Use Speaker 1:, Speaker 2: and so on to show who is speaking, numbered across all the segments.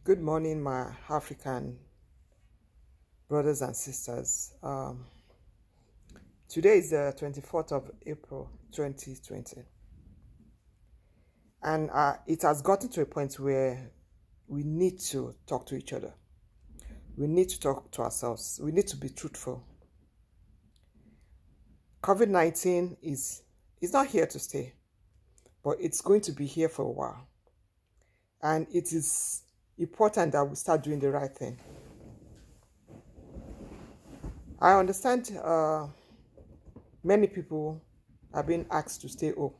Speaker 1: Good morning, my African brothers and sisters. Today is the 24th of April 2020, and it has gotten to a point where we need to talk to each other. We need to talk to ourselves. We need to be truthful. COVID-19 is not here to stay, but it's going to be here for a while. And it is important that we start doing the right thing. I understand many people are being asked to stay home,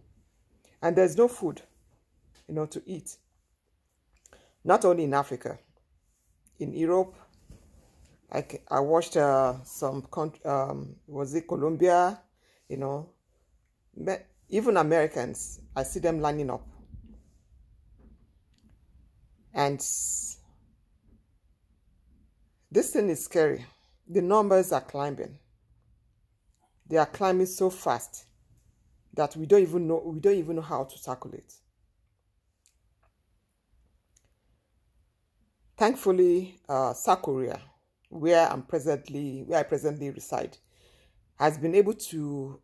Speaker 1: and there's no food, to eat. Not only in Africa, in Europe. I watched some was it Colombia, even Americans. I see them lining up, and this thing is scary. The numbers are climbing. They are climbing so fast that we don't even know how to tackle it. Thankfully, South Korea, where I presently reside, has been able to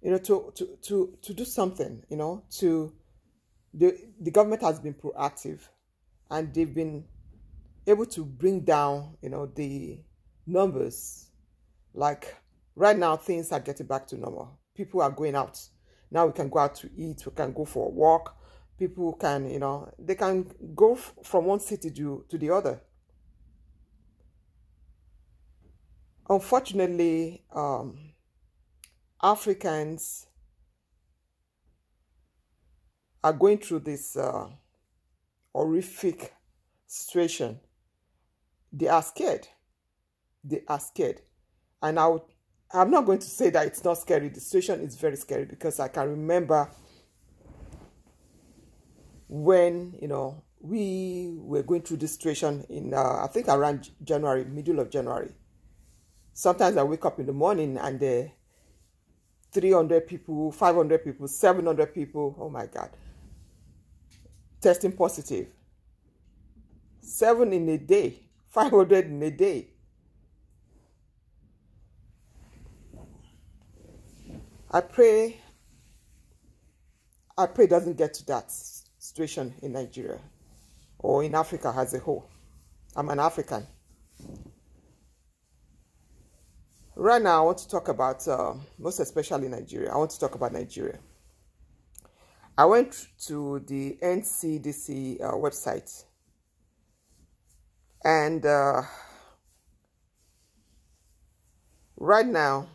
Speaker 1: to do something. The government has been proactive, and they've been able to bring down the numbers. Like right now, things are getting back to normal. People are going out now. We can go out to eat. We can go for a walk. People can they can go from one city to the other. Unfortunately, Africans are going through this horrific situation. They are scared. They are scared. And I'm not going to say that it's not scary. The situation is very scary, because I can remember when, we were going through this situation in, I think around January, middle of January. Sometimes I wake up in the morning and 300 people, 500 people, 700 people, oh my God, testing positive. 7 in a day, 500 in a day. I pray it doesn't get to that situation in Nigeria or in Africa as a whole. I'm an African. Right now, I want to talk about, most especially Nigeria. I want to talk about Nigeria. I went to the NCDC website, and right now,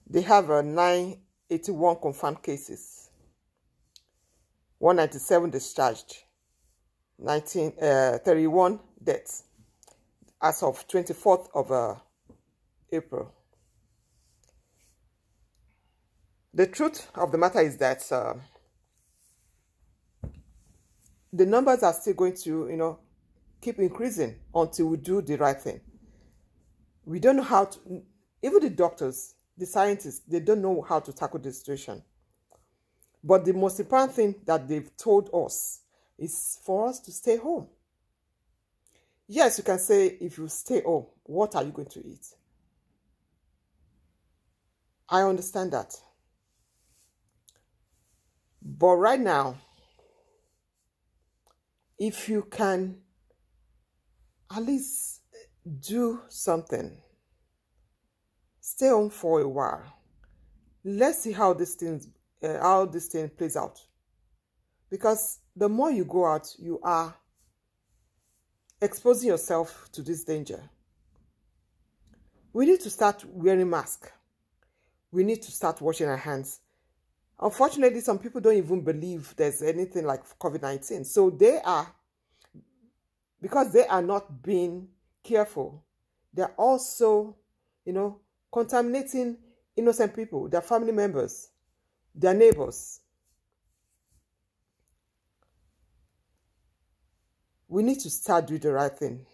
Speaker 1: they have 981 confirmed cases, 197 discharged, 31 deaths as of 24th of April. The truth of the matter is that the numbers are still going to, keep increasing until we do the right thing. We don't know how to, even the doctors, the scientists, they don't know how to tackle the situation. But the most important thing that they've told us is for us to stay home. Yes, you can say, if you stay home, what are you going to eat? I understand that. But right now, if you can at least do something, stay home for a while. Let's see how this thing plays out. Because the more you go out, you are exposing yourself to this danger. We need to start wearing masks. We need to start washing our hands. Unfortunately, some people don't even believe there's anything like COVID-19. So because they are not being careful, they're also, contaminating innocent people, their family members, their neighbors. We need to start doing the right thing.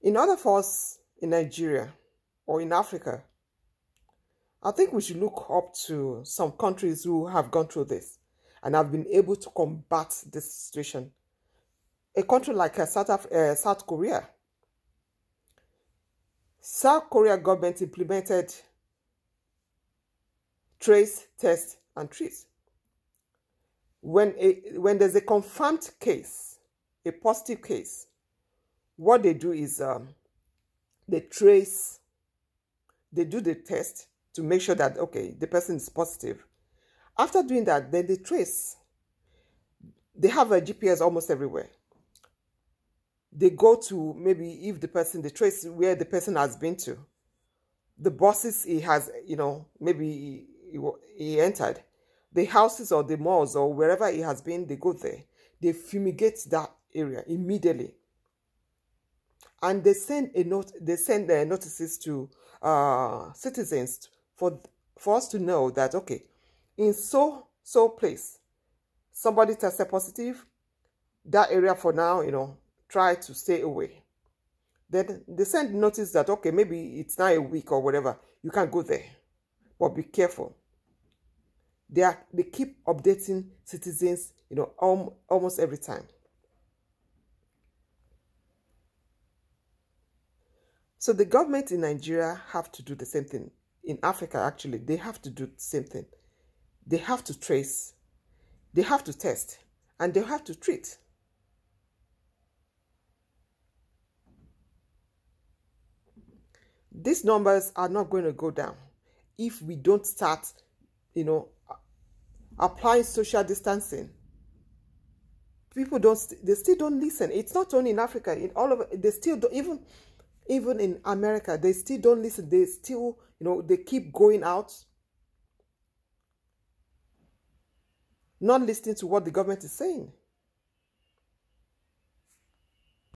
Speaker 1: In order for us in Nigeria or in Africa I think we should look up to some countries who have gone through this and have been able to combat this situation. A country like South Korea. South Korea government implemented trace, test, and treat. When there's a confirmed case, a positive case, what they do is they trace, they do the test to make sure that, okay, the person is positive. After doing that, then they trace. They have a GPS almost everywhere. They go to, maybe if the person, they trace where the person has been to. The buses he has, maybe he entered. The houses or the malls or wherever he has been, they go there. They fumigate that area immediately. And they send notices to citizens for us to know that, okay, in so place, somebody tested positive, that area for now, try to stay away. Then they send notice that, okay, maybe it's now a week or whatever, you can't go there, but be careful. They keep updating citizens, almost every time. So the government in Nigeria have to do the same thing. In Africa, actually, they have to do the same thing. They have to trace, they have to test, and they have to treat. These numbers are not going to go down if we don't start, applying social distancing. People they still don't listen. It's not only in Africa, in all of it, they still don't, even in America, they still don't listen. They still, they keep going out, not listening to what the government is saying.